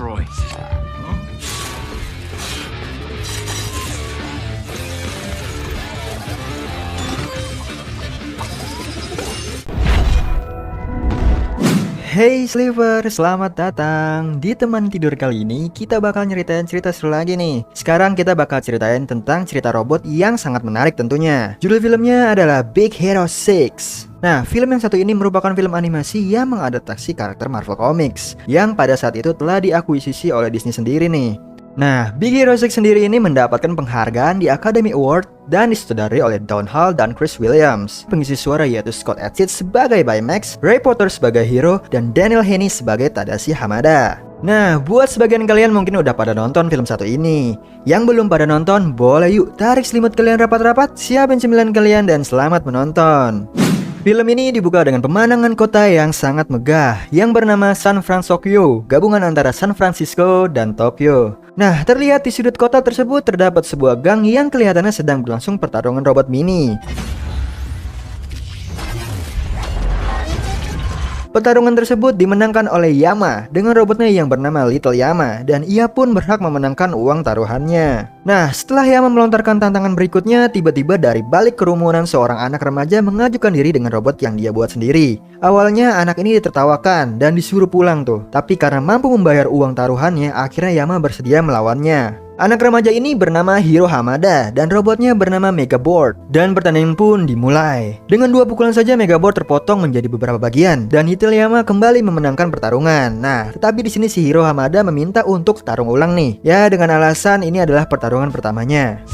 destroy. Hey Sliver, selamat datang. Di teman tidur kali ini kita bakal nyeritain cerita seru lagi nih. Sekarang kita bakal ceritain tentang cerita robot yang sangat menarik tentunya. Judul filmnya adalah Big Hero 6. Nah, film yang satu ini merupakan film animasi yang mengadaptasi karakter Marvel Comics yang pada saat itu telah diakuisisi oleh Disney sendiri nih. Nah, Big Hero 6 sendiri ini mendapatkan penghargaan di Academy Award dan disutradarai oleh Don Hall dan Chris Williams. Pengisi suara yaitu Scott Adsit sebagai Baymax, Ray Porter sebagai Hiro, dan Daniel Haney sebagai Tadashi Hamada. Nah, buat sebagian kalian mungkin udah pada nonton film satu ini. Yang belum pada nonton, boleh yuk tarik selimut kalian rapat-rapat, siapin cemilan kalian dan selamat menonton. Film ini dibuka dengan pemandangan kota yang sangat megah yang bernama San Francisco, gabungan antara San Francisco dan Tokyo. Nah, terlihat di sudut kota tersebut terdapat sebuah gang yang kelihatannya sedang berlangsung pertarungan robot mini. Pertarungan tersebut dimenangkan oleh Yama dengan robotnya yang bernama Little Yama, dan ia pun berhak memenangkan uang taruhannya. Nah, setelah Yama melontarkan tantangan berikutnya, tiba-tiba dari balik kerumunan seorang anak remaja mengajukan diri dengan robot yang dia buat sendiri. Awalnya anak ini ditertawakan dan disuruh pulang tuh, tapi karena mampu membayar uang taruhannya, akhirnya Yama bersedia melawannya. Anak remaja ini bernama Hiro Hamada dan robotnya bernama Megaboard, dan pertandingan pun dimulai. Dengan 2 pukulan saja Megaboard terpotong menjadi beberapa bagian dan Little Yama kembali memenangkan pertarungan. Nah, tetapi di sini si Hiro Hamada meminta untuk tarung ulang nih. Ya, dengan alasan ini adalah pertarungan pertamanya.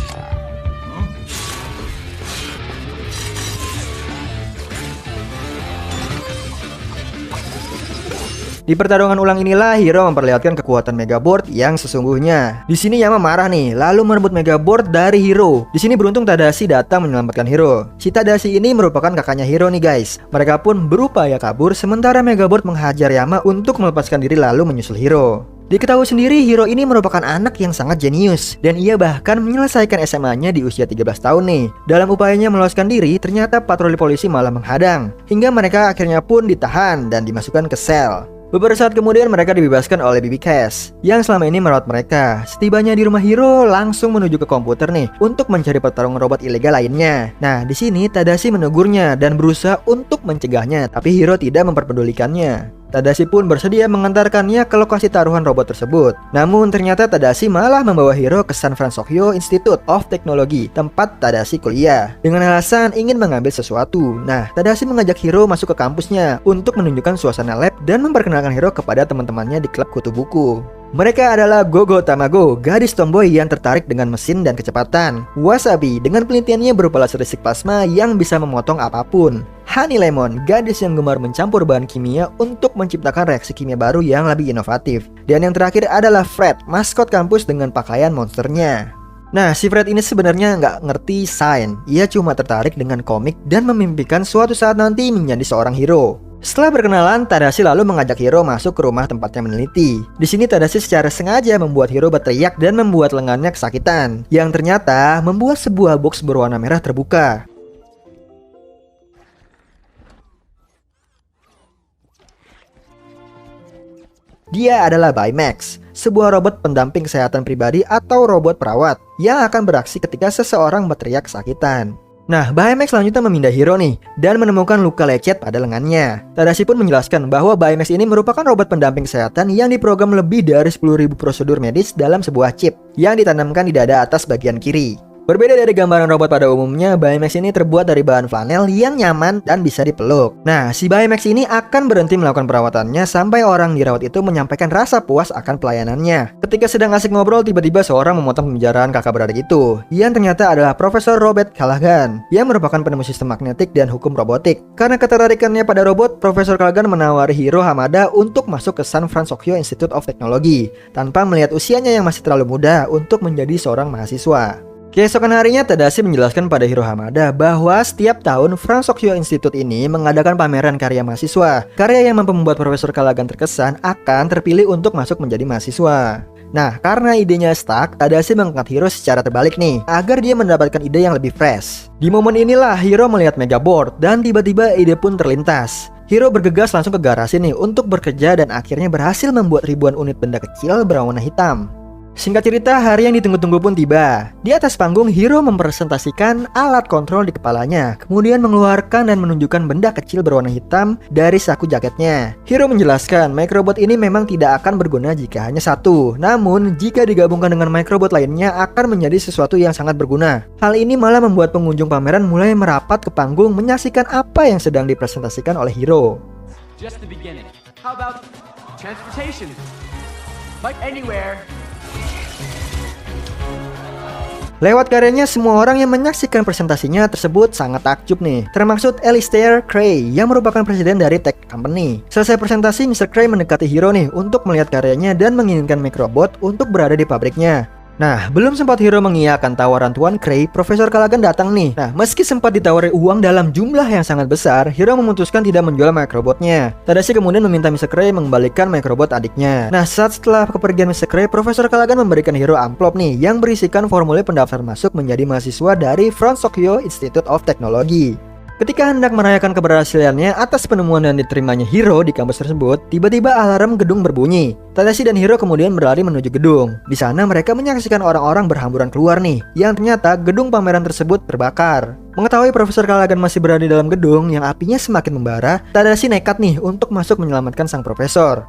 Di pertarungan ulang inilah Hiro memperlihatkan kekuatan Megaboard yang sesungguhnya. Di sini Yama marah nih, lalu merebut Megaboard dari Hiro. Di sini beruntung Tadashi datang menyelamatkan Hiro. Si Tadashi ini merupakan kakaknya Hiro nih guys. Mereka pun berupaya kabur sementara Megaboard menghajar Yama untuk melepaskan diri lalu menyusul Hiro. Diketahui sendiri Hiro ini merupakan anak yang sangat jenius dan ia bahkan menyelesaikan SMA-nya di usia 13 tahun nih. Dalam upayanya meloloskan diri, ternyata patroli polisi malah menghadang hingga mereka akhirnya pun ditahan dan dimasukkan ke sel. Beberapa saat kemudian mereka dibebaskan oleh BB Cash yang selama ini merawat mereka. Setibanya di rumah Hiro, langsung menuju ke komputer nih untuk mencari pertarungan robot ilegal lainnya. Nah, di sini Tadashi menegurnya dan berusaha untuk mencegahnya, tapi Hiro tidak memperpedulikannya. Tadashi pun bersedia mengantarkannya ke lokasi taruhan robot tersebut. Namun ternyata Tadashi malah membawa Hiro ke San Francisco Institute of Technology, tempat Tadashi kuliah, dengan alasan ingin mengambil sesuatu. Nah, Tadashi mengajak Hiro masuk ke kampusnya untuk menunjukkan suasana lab dan memperkenalkan Hiro kepada teman-temannya di klub kutu buku. Mereka adalah Gogo Tamago, gadis tomboy yang tertarik dengan mesin dan kecepatan. Wasabi, dengan penelitiannya berupa laser listrik plasma yang bisa memotong apapun. Honey Lemon, gadis yang gemar mencampur bahan kimia untuk menciptakan reaksi kimia baru yang lebih inovatif. Dan yang terakhir adalah Fred, maskot kampus dengan pakaian monsternya. Nah, si Fred ini sebenarnya nggak ngerti sains. Ia cuma tertarik dengan komik dan memimpikan suatu saat nanti menjadi seorang hero. Setelah berkenalan, Tadashi lalu mengajak Hiro masuk ke rumah tempatnya meneliti. Di sini Tadashi secara sengaja membuat Hiro berteriak dan membuat lengannya kesakitan, yang ternyata membuat sebuah box berwarna merah terbuka. Dia adalah Baymax, sebuah robot pendamping kesehatan pribadi atau robot perawat yang akan beraksi ketika seseorang berteriak kesakitan. Nah, Baymax selanjutnya memindah Hiro nih dan menemukan luka lecet pada lengannya. Tadashi pun menjelaskan bahwa Baymax ini merupakan robot pendamping kesehatan yang diprogram lebih dari 10.000 prosedur medis dalam sebuah chip yang ditanamkan di dada atas bagian kiri. Berbeda dari gambaran robot pada umumnya, Baymax ini terbuat dari bahan flanel yang nyaman dan bisa dipeluk. Nah, si Baymax ini akan berhenti melakukan perawatannya sampai orang dirawat itu menyampaikan rasa puas akan pelayanannya. Ketika sedang asik ngobrol, tiba-tiba seorang memotong pembicaraan kakak beradik itu, yang ternyata adalah Profesor Robert Callaghan, yang merupakan penemu sistem magnetik dan hukum robotik. Karena ketertarikannya pada robot, Profesor Callaghan menawari Hiro Hamada untuk masuk ke San Francisco Institute of Technology, tanpa melihat usianya yang masih terlalu muda untuk menjadi seorang mahasiswa. Keesokan harinya, Tadashi menjelaskan pada Hiro Hamada bahwa setiap tahun Francisco Institute ini mengadakan pameran karya mahasiswa. Karya yang mampu membuat Profesor Callaghan terkesan akan terpilih untuk masuk menjadi mahasiswa. Nah, karena idenya stuck, Tadashi mengangkat Hiro secara terbalik nih, agar dia mendapatkan ide yang lebih fresh. Di momen inilah Hiro melihat Megaboard dan tiba-tiba ide pun terlintas. Hiro bergegas langsung ke garasi nih untuk bekerja dan akhirnya berhasil membuat ribuan unit benda kecil berwarna hitam. Singkat cerita, hari yang ditunggu-tunggu pun tiba. Di atas panggung, Hiro mempresentasikan alat kontrol di kepalanya, kemudian mengeluarkan dan menunjukkan benda kecil berwarna hitam dari saku jaketnya. Hiro menjelaskan, microbot ini memang tidak akan berguna jika hanya satu, namun jika digabungkan dengan microbot lainnya akan menjadi sesuatu yang sangat berguna. Hal ini malah membuat pengunjung pameran mulai merapat ke panggung menyaksikan apa yang sedang dipresentasikan oleh Hiro. Just the beginning. How about transportation? Like anywhere. Lewat karyanya, semua orang yang menyaksikan presentasinya tersebut sangat takjub nih. Termaksud Alistair Cray yang merupakan presiden dari tech company. Selesai presentasi, Mr. Cray mendekati Hiro nih untuk melihat karyanya dan menginginkan microbot untuk berada di pabriknya. Nah, belum sempat Hiro mengiyakan tawaran Tuan Cray, Profesor Callaghan datang nih. Nah, meski sempat ditawari uang dalam jumlah yang sangat besar, Hiro memutuskan tidak menjual microbotnya. Tadashi kemudian meminta Mr. Cray mengembalikan microbot adiknya. Nah, setelah kepergian Mr. Cray, Profesor Callaghan memberikan Hiro amplop nih yang berisikan formulir pendaftar masuk menjadi mahasiswa dari Franz Tokyo Institute of Technology. Ketika hendak merayakan keberhasilannya atas penemuan yang diterimanya Hiro di kampus tersebut, tiba-tiba alarm gedung berbunyi. Tadashi dan Hiro kemudian berlari menuju gedung. Di sana mereka menyaksikan orang-orang berhamburan keluar nih, yang ternyata gedung pameran tersebut terbakar. Mengetahui Profesor Callaghan masih berada di dalam gedung yang apinya semakin membara, Tadashi nekat nih untuk masuk menyelamatkan sang profesor.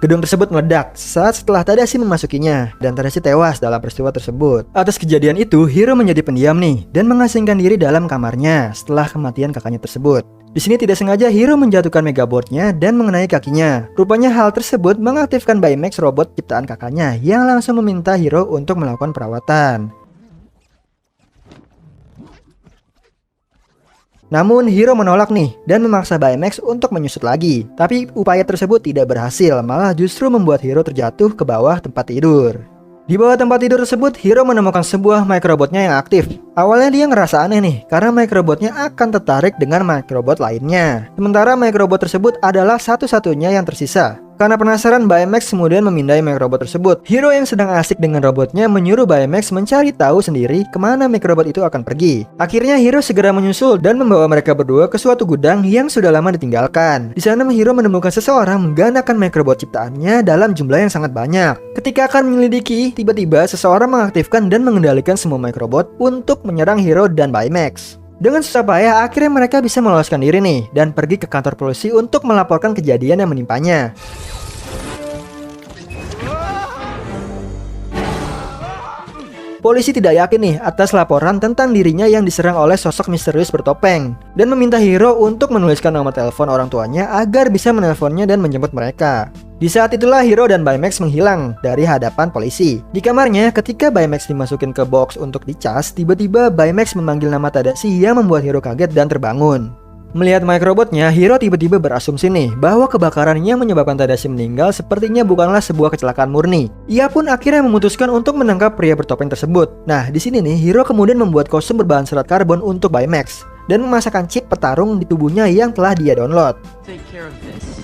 Gedung tersebut meledak saat setelah Tadashi memasukinya, dan Tadashi tewas dalam peristiwa tersebut. Atas kejadian itu, Hiro menjadi pendiam nih dan mengasingkan diri dalam kamarnya setelah kematian kakaknya tersebut. Di sini tidak sengaja Hiro menjatuhkan megaboardnya dan mengenai kakinya. Rupanya hal tersebut mengaktifkan Baymax robot ciptaan kakaknya yang langsung meminta Hiro untuk melakukan perawatan. Namun Hiro menolak nih dan memaksa Baymax untuk menyusut lagi. Tapi upaya tersebut tidak berhasil, malah justru membuat Hiro terjatuh ke bawah tempat tidur. Di bawah tempat tidur tersebut, Hiro menemukan sebuah microbotnya yang aktif. Awalnya dia ngerasa aneh nih, karena microbotnya akan tertarik dengan microbot lainnya. Sementara microbot tersebut adalah satu-satunya yang tersisa. Karena penasaran, Baymax kemudian memindai microbot tersebut. Hiro yang sedang asik dengan robotnya menyuruh Baymax mencari tahu sendiri kemana microbot itu akan pergi. Akhirnya Hiro segera menyusul dan membawa mereka berdua ke suatu gudang yang sudah lama ditinggalkan. Di sana Hiro menemukan seseorang menggandakan microbot ciptaannya dalam jumlah yang sangat banyak. Ketika akan menyelidiki, tiba-tiba seseorang mengaktifkan dan mengendalikan semua microbot untuk menyerang Hiro dan Baymax. Dengan susah payah, akhirnya mereka bisa meloloskan diri nih dan pergi ke kantor polisi untuk melaporkan kejadian yang menimpanya. Polisi tidak yakin nih atas laporan tentang dirinya yang diserang oleh sosok misterius bertopeng dan meminta Hiro untuk menuliskan nomor telepon orang tuanya agar bisa menelponnya dan menjemput mereka. Di saat itulah Hiro dan Baymax menghilang dari hadapan polisi. Di kamarnya, ketika Baymax dimasukin ke box untuk dicas, tiba-tiba Baymax memanggil nama Tadashi yang membuat Hiro kaget dan terbangun. Melihat microbotnya, Hiro tiba-tiba berasumsi nih bahwa kebakaran yang menyebabkan Tadashi meninggal sepertinya bukanlah sebuah kecelakaan murni. Ia pun akhirnya memutuskan untuk menangkap pria bertopeng tersebut. Nah, di sini nih Hiro kemudian membuat kostum berbahan serat karbon untuk Baymax dan memasakkan chip petarung di tubuhnya yang telah dia download. Take care of this.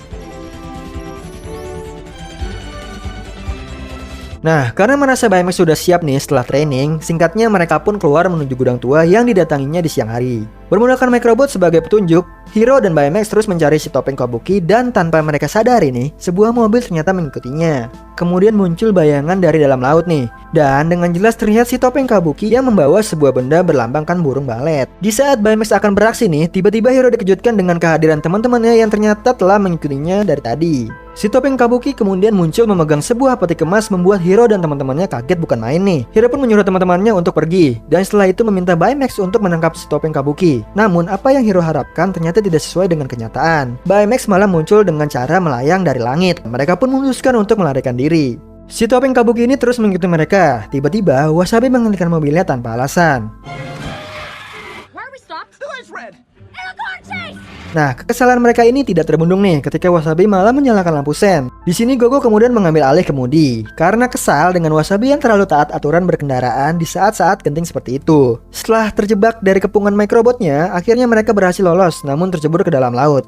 Nah, karena merasa Baymax sudah siap nih setelah training, singkatnya mereka pun keluar menuju gudang tua yang didatanginya di siang hari. Bermodalkan microbot sebagai petunjuk, Hiro dan Baymax terus mencari si topeng Kabuki dan tanpa mereka sadari nih, sebuah mobil ternyata mengikutinya. Kemudian muncul bayangan dari dalam laut nih, dan dengan jelas terlihat si topeng Kabuki yang membawa sebuah benda berlambangkan burung balet. Di saat Baymax akan beraksi nih, tiba-tiba Hiro dikejutkan dengan kehadiran teman-temannya yang ternyata telah mengikutinya dari tadi. Si topeng Kabuki kemudian muncul memegang sebuah peti kemas membuat Hiro dan teman-temannya kaget bukan main nih. Hiro pun menyuruh teman-temannya untuk pergi dan setelah itu meminta Baymax untuk menangkap si topeng Kabuki. Namun apa yang Hiro harapkan ternyata tidak sesuai dengan kenyataan. Baymax malah muncul dengan cara melayang dari langit. Mereka pun memutuskan untuk melarikan diri. Si topeng Kabuki ini terus mengikuti mereka. Tiba-tiba Wasabi menghentikan mobilnya tanpa alasan. Nah, kekesalan mereka ini tidak terbendung nih ketika Wasabi malah menyalakan lampu sen. Di sini Gogo kemudian mengambil alih kemudi karena kesal dengan Wasabi yang terlalu taat aturan berkendaraan di saat-saat genting seperti itu. Setelah terjebak dari kepungan microbotnya, akhirnya mereka berhasil lolos namun tercebur ke dalam laut.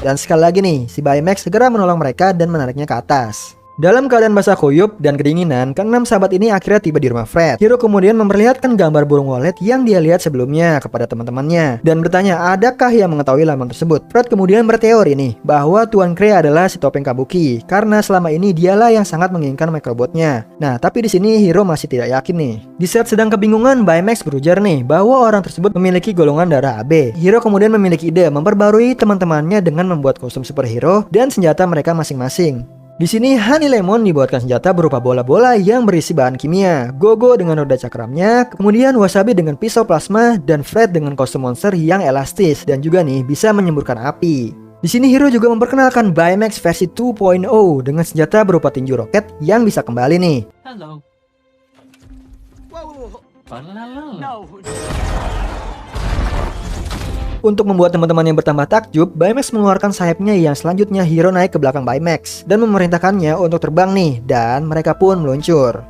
Dan sekali lagi nih, si Baymax segera menolong mereka dan menariknya ke atas. Dalam keadaan basah kuyup dan kedinginan, keenam sahabat ini akhirnya tiba di rumah Fred. Hiro kemudian memperlihatkan gambar burung walet yang dia lihat sebelumnya kepada teman-temannya dan bertanya adakah yang mengetahui lambang tersebut. Fred kemudian berteori nih bahwa Tuan Krei adalah si topeng kabuki karena selama ini dialah yang sangat menginginkan microbotnya. Nah, tapi di sini Hiro masih tidak yakin nih. Di saat sedang kebingungan, Baymax berujar nih bahwa orang tersebut memiliki golongan darah AB. Hiro kemudian memiliki ide memperbarui teman-temannya dengan membuat kostum superhero dan senjata mereka masing-masing. Di sini Honey Lemon dibuatkan senjata berupa bola-bola yang berisi bahan kimia, Gogo dengan roda cakramnya, kemudian Wasabi dengan pisau plasma, dan Fred dengan kostum monster yang elastis dan juga nih bisa menyemburkan api. Di sini Hiro juga memperkenalkan Baymax versi 2.0 dengan senjata berupa tinju roket yang bisa kembali nih. Hello. Whoa. Lalalala. No. Untuk membuat teman-teman yang bertambah takjub, Baymax mengeluarkan sayapnya yang selanjutnya Hiro naik ke belakang Baymax dan memerintahkannya untuk terbang nih, dan mereka pun meluncur.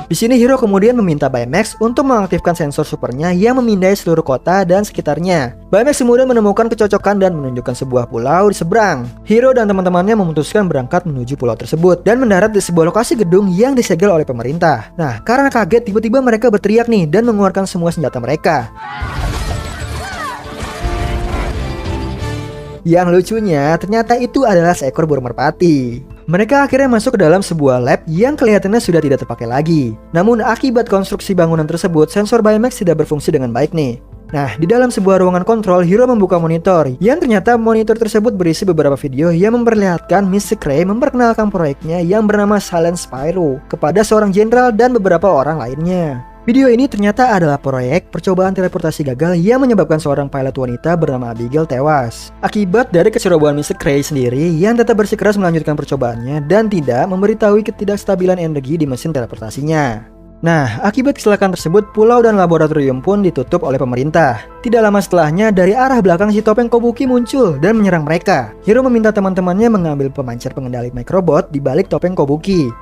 Di sini Hiro kemudian meminta Baymax untuk mengaktifkan sensor supernya yang memindai seluruh kota dan sekitarnya. Baymax kemudian menemukan kecocokan dan menunjukkan sebuah pulau di seberang. Hiro dan teman-temannya memutuskan berangkat menuju pulau tersebut dan mendarat di sebuah lokasi gedung yang disegel oleh pemerintah. Nah, karena kaget tiba-tiba mereka berteriak nih dan mengeluarkan semua senjata mereka. Yang lucunya, ternyata itu adalah seekor burung merpati. Mereka akhirnya masuk ke dalam sebuah lab yang kelihatannya sudah tidak terpakai lagi. Namun akibat konstruksi bangunan tersebut, sensor Baymax tidak berfungsi dengan baik nih. Nah, di dalam sebuah ruangan kontrol, Hiro membuka monitor yang ternyata monitor tersebut berisi beberapa video yang memperlihatkan Mr. Krei memperkenalkan proyeknya yang bernama Silent Spyro kepada seorang jenderal dan beberapa orang lainnya. Video ini ternyata adalah proyek percobaan teleportasi gagal yang menyebabkan seorang pilot wanita bernama Abigail tewas. Akibat dari kecerobohan Mr. Krei sendiri yang tetap bersikeras melanjutkan percobaannya dan tidak memberitahui ketidakstabilan energi di mesin teleportasinya. Nah, akibat kecelakaan tersebut, pulau dan laboratorium pun ditutup oleh pemerintah. Tidak lama setelahnya, dari arah belakang si topeng Kobuki muncul dan menyerang mereka. Hiro meminta teman-temannya mengambil pemancar pengendali microbot di balik topeng Kobuki.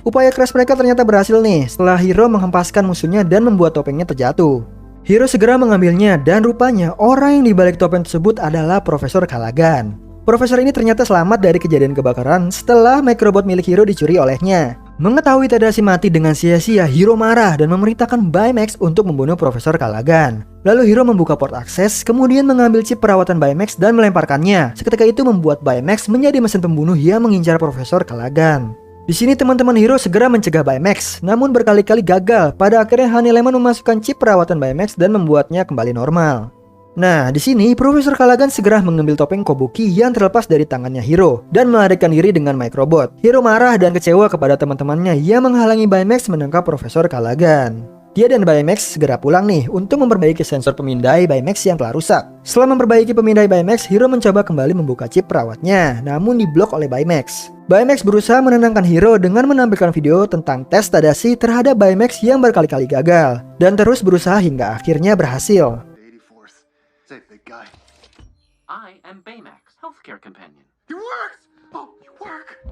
Upaya keras mereka ternyata berhasil nih setelah Hiro menghempaskan musuhnya dan membuat topengnya terjatuh. Hiro segera mengambilnya dan rupanya orang yang dibalik topeng tersebut adalah Profesor Callaghan. Profesor ini ternyata selamat dari kejadian kebakaran setelah microbot milik Hiro dicuri olehnya. Mengetahui Tadashi mati dengan sia-sia, Hiro marah dan memerintahkan Baymax untuk membunuh Profesor Callaghan. Lalu Hiro membuka port akses, kemudian mengambil chip perawatan Baymax dan melemparkannya. Seketika itu membuat Baymax menjadi mesin pembunuh yang mengincar Profesor Callaghan. Di sini teman-teman Hiro segera mencegah Baymax, namun berkali-kali gagal. Pada akhirnya Honey Lemon memasukkan chip perawatan Baymax dan membuatnya kembali normal. Nah, di sini Profesor Callaghan segera mengambil topeng Kobuki yang terlepas dari tangannya Hiro dan melarikan diri dengan microbot. Hiro marah dan kecewa kepada teman-temannya yang menghalangi Baymax menangkap Profesor Callaghan. Dia dan Baymax segera pulang nih untuk memperbaiki sensor pemindai Baymax yang telah rusak. Setelah memperbaiki pemindai Baymax, Hiro mencoba kembali membuka chip perawatnya, namun diblok oleh Baymax. Baymax berusaha menenangkan Hiro dengan menampilkan video tentang tes Tadashi terhadap Baymax yang berkali-kali gagal, dan terus berusaha hingga akhirnya berhasil. 84th. Save the guy. I am Baymax, healthcare companion. You worked! Oh, you work!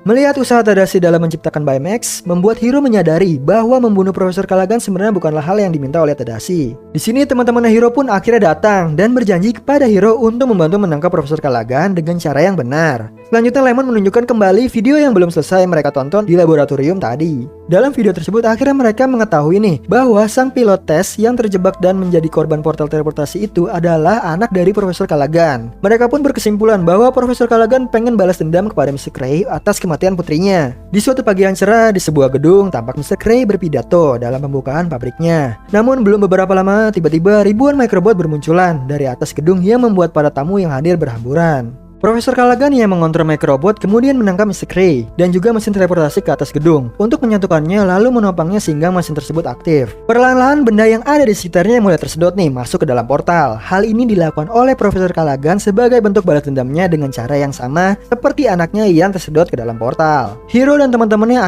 Melihat usaha Tadashi dalam menciptakan Baymax, membuat Hiro menyadari bahwa membunuh Profesor Callaghan sebenarnya bukanlah hal yang diminta oleh Tadashi. Di sini teman-teman Hiro pun akhirnya datang dan berjanji kepada Hiro untuk membantu menangkap Profesor Callaghan dengan cara yang benar. Selanjutnya Lemon menunjukkan kembali video yang belum selesai mereka tonton di laboratorium tadi. Dalam video tersebut akhirnya mereka mengetahui nih bahwa sang pilot tes yang terjebak dan menjadi korban portal teleportasi itu adalah anak dari Profesor Callaghan. Mereka pun berkesimpulan bahwa Profesor Callaghan pengen balas dendam kepada Mr. Krei atas kematian putrinya. Di suatu pagi yang cerah di sebuah gedung, tampak Mr. Krei berpidato dalam pembukaan pabriknya. Namun belum beberapa lama, tiba-tiba ribuan microbot bermunculan dari atas gedung yang membuat para tamu yang hadir berhamburan. Profesor Callaghan yang mengontrol microbot kemudian menangkap Mr. Krei dan juga mesin teleportasi ke atas gedung untuk menyatukannya lalu menopangnya sehingga mesin tersebut aktif. Perlahan-lahan benda yang ada di sekitarnya mulai tersedot nih masuk ke dalam portal. Hal ini dilakukan oleh Profesor Callaghan sebagai bentuk balas dendamnya dengan cara yang sama seperti anaknya yang tersedot ke dalam portal. Hiro dan teman-temannya